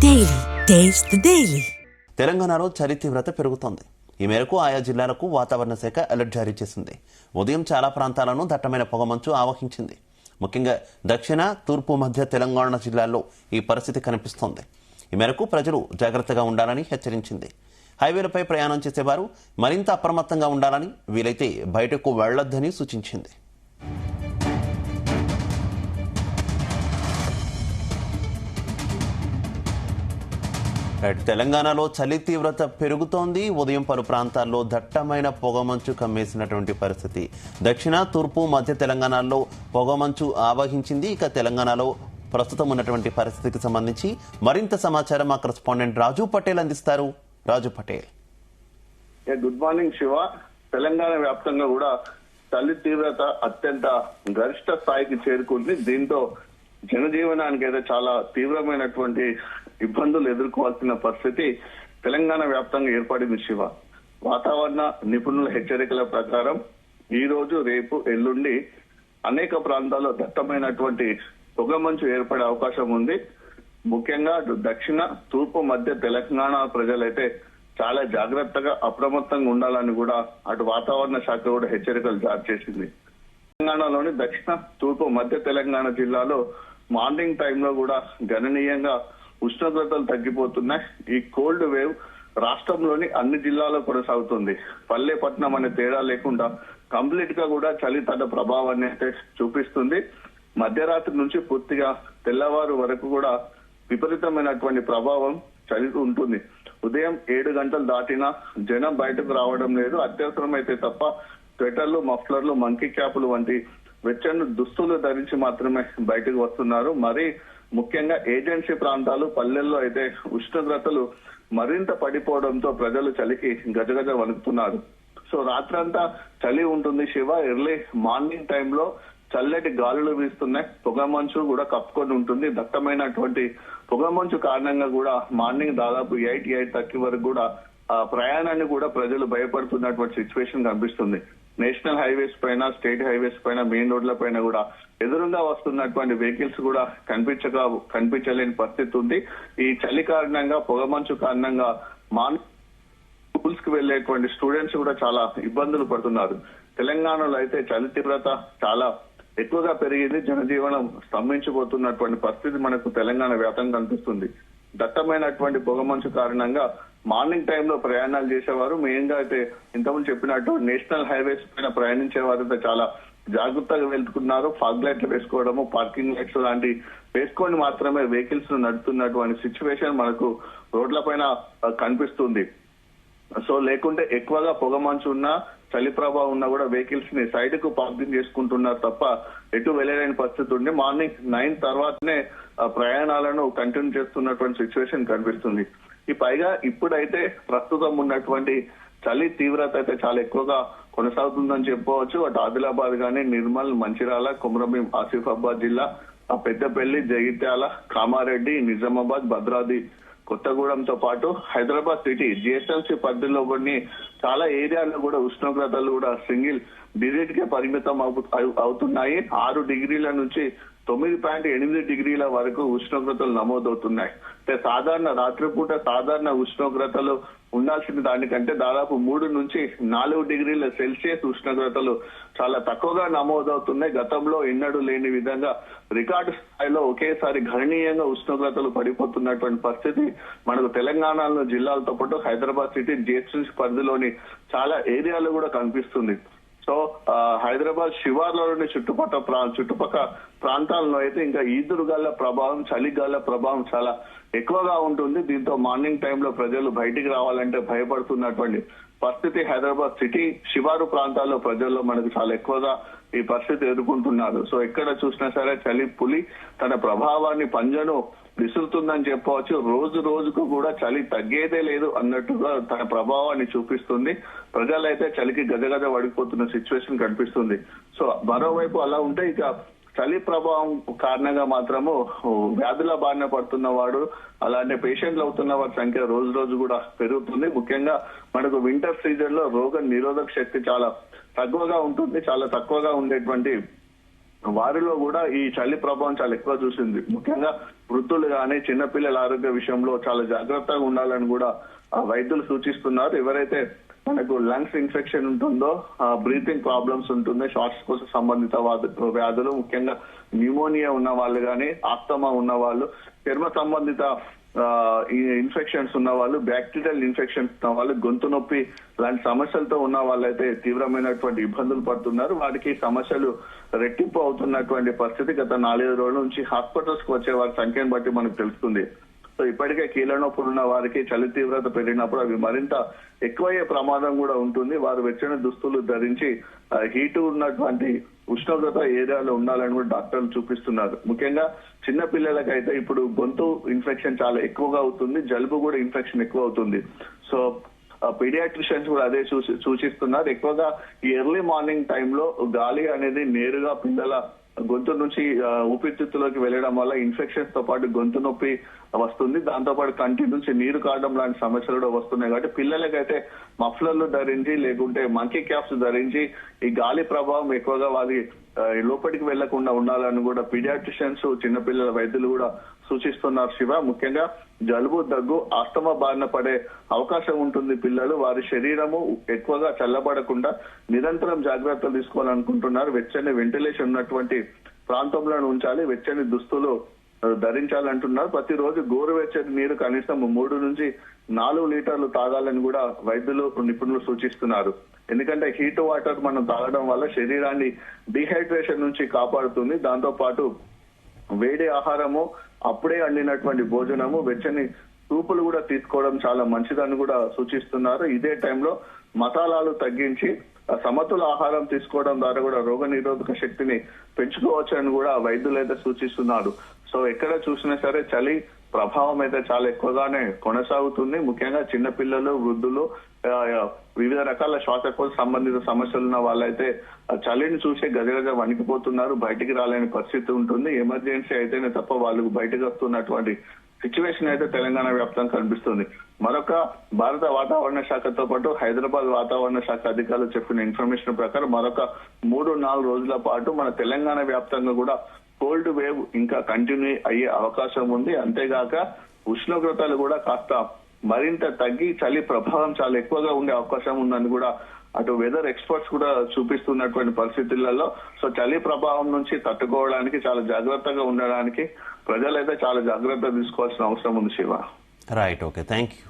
Daily taste the daily. తెలంగాణలో చలి తీవ్రత పెరుగుతోంది. ఈ మేరకు ఆయా జిల్లాలకు వాతావరణ శాఖ అలర్ట్ జారీ చేసింది. ఉదయం చాలా ప్రాంతాలను దట్టమైన పొగమంచు ఆవహించింది. ముఖ్యంగా దక్షిణ, తూర్పు మధ్య తెలంగాణ జిల్లాల్లో ఈ పరిస్థితి కనిపిస్తోంది. ఈ మేరకు ప్రజలు జాగ్రత్తగా ఉండాలని హెచ్చరించింది. హైవేలపై ప్రయాణం చేసేవారు మరింత అప్రమత్తంగా ఉండాలని, వీలైతే బయటకు వెళ్లొద్దని సూచించింది. తెలంగాణలో చలి తీవ్రత పెరుగుతోంది. ఉదయం పలు ప్రాంతాల్లో దట్టమైన పొగమంచు కమ్మేసినటువంటి పరిస్థితి. దక్షిణ, తూర్పు, మధ్య తెలంగాణలో పొగమంచు ఆవహించింది. ఇక తెలంగాణలో ప్రస్తుతం ఉన్నటువంటి పరిస్థితికి సంబంధించి మరింత సమాచారం మా కరెస్పాండెంట్ రాజు పటేల్ అందిస్తారు. రాజు పటేల్. Good morning Shiva. తెలంగాణ వ్యాప్తంగా కూడా చలి తీవ్రత అత్యంత గరిష్ట స్థాయికి చేరుకుంది. దీంతో జనజీవనానికి అయితే చాలా తీవ్రమైనటువంటి ఇబ్బందులు ఎదుర్కోవాల్సిన పరిస్థితి తెలంగాణ వ్యాప్తంగా ఏర్పడింది శివ. వాతావరణ నిపుణుల హెచ్చరికల ప్రకారం ఈ రోజు, రేపు, ఎల్లుండి అనేక ప్రాంతాల్లో దట్టమైనటువంటి పొగమంచు ఏర్పడే అవకాశం ఉంది. ముఖ్యంగా దక్షిణ, తూర్పు, మధ్య తెలంగాణ ప్రజలైతే చాలా జాగ్రత్తగా అప్రమత్తంగా ఉండాలని కూడా అటు వాతావరణ శాఖ కూడా హెచ్చరికలు జారీ చేసింది. తెలంగాణలోని దక్షిణ, తూర్పు, మధ్య తెలంగాణ జిల్లాలో మార్నింగ్ టైంలో కూడా గణనీయంగా ఉష్ణోగ్రతలు తగ్గిపోతున్నాయి. ఈ కోల్డ్ వేవ్ రాష్ట్రంలోని అన్ని జిల్లాల్లో కొనసాగుతుంది. పల్లె పట్టణం అనే తేడా లేకుండా కంప్లీట్ గా కూడా చలి తన ప్రభావాన్ని అయితే చూపిస్తుంది. మధ్యరాత్రి నుంచి పూర్తిగా తెల్లవారు వరకు కూడా విపరీతమైనటువంటి ప్రభావం చలి ఉంటుంది. ఉదయం 7 గంటలు దాటినా జనం బయటకు రావడం లేదు. అత్యవసరమైతే తప్ప స్వెటర్లు, మఫ్లర్లు, మంకీ క్యాపులు వంటి వెచ్చని దుస్తులు ధరించి మాత్రమే బయటకు వస్తున్నారు. మరి ముఖ్యంగా ఏజెన్సీ ప్రాంతాలు, పల్లెల్లో అయితే ఉష్ణోగ్రతలు మరింత పడిపోవడంతో ప్రజలు చలికి గజగజ వణుకుతున్నారు. సో రాత్రంతా చలి ఉంటుంది శివ. ఎర్లీ మార్నింగ్ టైంలో చల్లటి గాలులు వీస్తున్నాయి. పొగమంచు కూడా కప్పుకొని ఉంటుంది. దట్టమైనటువంటి పొగమంచు కారణంగా కూడా మార్నింగ్ దాదాపు 8:30 వరకు కూడా ప్రయాణాన్ని కూడా ప్రజలు భయపడుతున్నటువంటి సిచ్యువేషన్ కనిపిస్తుంది. నేషనల్ హైవేస్ పైన, స్టేట్ హైవేస్ పైన, మెయిన్ రోడ్ల పైన కూడా ఎదురుగా వస్తున్నటువంటి వెహికల్స్ కూడా కనిపించలేని పరిస్థితి ఉంది. ఈ చలి కారణంగా, పొగమంచు కారణంగా స్కూల్స్ కి వెళ్లేటువంటి స్టూడెంట్స్ కూడా చాలా ఇబ్బందులు పడుతున్నారు. తెలంగాణలో అయితే చలి తీవ్రత చాలా ఎక్కువగా పెరిగింది. జనజీవనం స్తంభించిపోతున్నటువంటి పరిస్థితి మనకు తెలంగాణ వ్యాప్తంగా కనిపిస్తుంది. దట్టమైనటువంటి పొగమంచు కారణంగా మార్నింగ్ టైంలో ప్రయాణాలు చేసేవారు, మెయిన్ గా అయితే ఇంతకుముందు చెప్పినట్టు నేషనల్ హైవేస్ పైన ప్రయాణించే వారు అయితే చాలా జాగ్రత్తగా వెళ్తున్నారు. ఫాగ్ లైట్లు వేసుకోవడము, పార్కింగ్ లైట్స్ లాంటి వేసుకొని మాత్రమే వెహికల్స్ నడుపుతున్నటువంటి సిచ్యువేషన్ మనకు రోడ్ల పైన కనిపిస్తుంది. సో లేకుంటే ఎక్కువగా పొగమంచు ఉన్నా, చలి ప్రభావం ఉన్నా కూడా వెహికల్స్ ని సైడ్ కు పార్కింగ్ చేసుకుంటున్నారు తప్ప ఎటు వెళ్ళలేని పరిస్థితి ఉంది. మార్నింగ్ 9 తర్వాతనే ప్రయాణాలను కంటిన్యూ చేస్తున్నటువంటి సిచ్యువేషన్ కనిపిస్తుంది. ఈ పైగా ఇప్పుడైతే ప్రస్తుతం ఉన్నటువంటి చలి తీవ్రత అయితే చాలా ఎక్కువగా కొనసాగుతుందని చెప్పవచ్చు. అటు ఆదిలాబాద్ గానీ, నిర్మల్, మంచిర్యాల, కొమరంభీం, ఆసిఫాబాద్ జిల్లా, పెద్దపల్లి, జగిత్యాల, కామారెడ్డి, నిజామాబాద్, భద్రాద్రి కొత్తగూడెంతో పాటు హైదరాబాద్ సిటీ జిహెచ్ఎంసీ పరిధిలో కొన్ని చాలా ఏరియాల్లో కూడా ఉష్ణోగ్రతలు కూడా సింగిల్ డిజిట్ కే పరిమితం అవుతున్నాయి. 6 డిగ్రీల నుంచి 9.8 డిగ్రీల వరకు ఉష్ణోగ్రతలు నమోదవుతున్నాయి. సాధారణ రాత్రిపూట సాధారణ ఉష్ణోగ్రతలు ఉండాల్సిన దానికంటే దాదాపు 3 నుంచి 4 డిగ్రీల సెల్సియస్ ఉష్ణోగ్రతలు చాలా తక్కువగా నమోదవుతున్నాయి. గతంలో ఎన్నడూ లేని విధంగా రికార్డు స్థాయిలో ఒకేసారి గణనీయంగా ఉష్ణోగ్రతలు పడిపోతున్నటువంటి పరిస్థితి మనకు తెలంగాణలో జిల్లాలతో పాటు హైదరాబాద్ సిటీ జిహెచ్ఎంసీ పరిధిలోని చాలా ఏరియాలు కూడా కనిపిస్తుంది. సో హైదరాబాద్ శివార్లలోని చుట్టుపక్కల ప్రాంతాల్లో అయితే ఇంకా ఈదురుగాల ప్రభావం, చలిగాల ప్రభావం చాలా ఎక్కువగా ఉంటుంది. దీంతో మార్నింగ్ టైంలో ప్రజలు బయటికి రావాలంటే భయపడుతున్నటువంటి పరిస్థితి హైదరాబాద్ సిటీ శివారు ప్రాంతాల్లో ప్రజల్లో మనకు చాలా ఎక్కువగా ఈ పరిస్థితి ఎదుర్కొంటున్నారు. సో ఎక్కడ చూసినా సరే చలి పులి తన ప్రభావాన్ని పంజను విసురుతుందని చెప్పవచ్చు. రోజు రోజుకు కూడా చలి తగ్గేదే లేదు అన్నట్టుగా తన ప్రభావాన్ని చూపిస్తుంది. ప్రజలైతే చలికి గజగజ వడిపోతున్న సిచ్యువేషన్ కనిపిస్తుంది. సో మరోవైపు అలా ఉంటే ఇక చలి ప్రభావం కారణంగా మాత్రము వ్యాధుల బారిన పడుతున్న వాడు, అలాంటి పేషెంట్లు అవుతున్న వారి సంఖ్య రోజు రోజు కూడా పెరుగుతుంది. ముఖ్యంగా మనకు వింటర్ సీజన్ లో రోగ నిరోధక శక్తి చాలా తక్కువగా ఉంటుంది. చాలా తక్కువగా ఉండేటువంటి వారిలో కూడా ఈ చలి ప్రభావం చాలా ఎక్కువ చూసింది. ముఖ్యంగా వృద్ధులు కానీ చిన్నపిల్లల ఆరోగ్య విషయంలో చాలా జాగ్రత్తగా ఉండాలని కూడా వైద్యులు సూచిస్తున్నారు. ఎవరైతే మనకు లంగ్స్ ఇన్ఫెక్షన్ ఉంటుందో, బ్రీతింగ్ ప్రాబ్లమ్స్ ఉంటుందో, శ్వాసకోశ సంబంధిత వ్యాధులు, ముఖ్యంగా న్యూమోనియా ఉన్న వాళ్ళు కానీ, ఆస్తమా ఉన్న వాళ్ళు, చర్మ సంబంధిత ఈ ఇన్ఫెక్షన్స్ ఉన్న వాళ్ళు, బ్యాక్టీరియల్ ఇన్ఫెక్షన్స్ ఉన్న వాళ్ళు, గొంతు నొప్పి లాంటి సమస్యలతో ఉన్న వాళ్ళైతే తీవ్రమైనటువంటి ఇబ్బందులు పడుతున్నారు. వారికి సమస్యలు రెట్టింపు అవుతున్నటువంటి పరిస్థితి గత 4-5 రోజుల నుంచి హాస్పిటల్స్ కు వచ్చే వారి సంఖ్యను బట్టి మనకు తెలుస్తుంది. సో ఇప్పటికే కీళ్ళ నొప్పులు ఉన్న వారికి చలి తీవ్రత పెరిగినప్పుడు అవి మరింత ఎక్కువయ్యే ప్రమాదం కూడా ఉంటుంది. వారు వెచ్చని దుస్తులు ధరించి హీట్ ఉన్నటువంటి ఉష్ణోగ్రత ఏరియాలో ఉండాలని కూడా డాక్టర్లు చూపిస్తున్నారు. ముఖ్యంగా చిన్న పిల్లలకైతే ఇప్పుడు గొంతు ఇన్ఫెక్షన్ చాలా ఎక్కువగా అవుతుంది, జలుబు కూడా ఇన్ఫెక్షన్ ఎక్కువ అవుతుంది. సో పీడియాట్రిషియన్స్ కూడా అదే సూచిస్తున్నారు. ఎక్కువగా ఈ ఎర్లీ మార్నింగ్ టైంలో గాలి అనేది నేరుగా పిల్లల గొంతు నుంచి ఊపిరితిత్తులోకి వెళ్ళడం వల్ల ఇన్ఫెక్షన్స్ తో పాటు గొంతు నొప్పి వస్తుంది. దాంతో పాటు కంటి నుంచి నీరు కారడం లాంటి సమస్యలు కూడా వస్తున్నాయి. కాబట్టి పిల్లలకైతే మఫ్లర్లు ధరించి లేకుంటే మంకీ క్యాప్స్ ధరించి ఈ గాలి ప్రభావం ఎక్కువగా వారి లోపలికి వెళ్లకుండా ఉండాలని కూడా పీడియాట్రిషియన్స్, చిన్నపిల్లల వైద్యులు కూడా సూచిస్తున్నారు. శివ, ముఖ్యంగా జలుబు, దగ్గు, ఆస్తమా బారిన పడే అవకాశం ఉంటుంది పిల్లలు. వారి శరీరము ఎక్కువగా చల్లబడకుండా నిరంతరం జాగ్రత్తలు తీసుకోవాలనుకుంటున్నారు. వెచ్చని వెంటిలేషన్ ఉన్నటువంటి ప్రాంతంలో ఉంచాలి, వెచ్చని దుస్తులు ధరించాలంటున్నారు. ప్రతిరోజు గోరువెచ్చని నీరు కనీసం 3 నుంచి 4 లీటర్లు తాగాలని కూడా వైద్యులు, నిపుణులు సూచిస్తున్నారు. ఎందుకంటే హీట్ వాటర్ మనం తాగడం వల్ల శరీరాన్ని డిహైడ్రేషన్ నుంచి కాపాడుతుంది. దాంతో పాటు వేడి ఆహారము, అప్పుడే అండినటువంటి భోజనము, వెచ్చని సూపులు కూడా తీసుకోవడం చాలా మంచిదని కూడా సూచిస్తున్నారు. ఇదే టైంలో మసాలాలు తగ్గించి సమతుల ఆహారం తీసుకోవడం ద్వారా కూడా రోగ నిరోధక శక్తిని పెంచుకోవచ్చని కూడా వైద్యులు అయితే సూచిస్తున్నారు. సో ఎక్కడ చూసినా సరే చలి ప్రభావం అయితే చాలా ఎక్కువగానే కొనసాగుతుంది. ముఖ్యంగా చిన్నపిల్లలు, వృద్ధులు, వివిధ రకాల శ్వాసకోశ సంబంధిత సమస్యలు ఉన్న వాళ్ళైతే చలిని చూసే గజగజ వణికిపోతున్నారు. బయటికి రాలేని పరిస్థితి ఉంటుంది. ఎమర్జెన్సీ అయితేనే తప్ప వాళ్ళు బయటకు వస్తున్నటువంటి సిచ్యువేషన్ అయితే తెలంగాణ వ్యాప్తంగా కనిపిస్తుంది. మరొక భారత వాతావరణ శాఖతో పాటు హైదరాబాద్ వాతావరణ శాఖ అధికారులు చెప్పిన ఇన్ఫర్మేషన్ ప్రకారం మరొక 3-4 రోజుల పాటు మన తెలంగాణ వ్యాప్తంగా కూడా కోల్డ్ వేవ్ ఇంకా కంటిన్యూ అయ్యే అవకాశం ఉంది. అంతేగాక ఉష్ణోగ్రతలు కూడా కాస్త మరింత తగ్గి చలి ప్రభావం చాలా ఎక్కువగా ఉండే అవకాశం ఉందని కూడా అటు వెదర్ ఎక్స్పర్ట్స్ కూడా చూపిస్తున్నటువంటి పరిస్థితులలో సో చలి ప్రభావం నుంచి తట్టుకోవడానికి చాలా జాగ్రత్తగా ఉండడానికి ప్రజలైతే చాలా జాగ్రత్త తీసుకోవాల్సిన అవసరం ఉంది. Shiva, right, okay, thank you.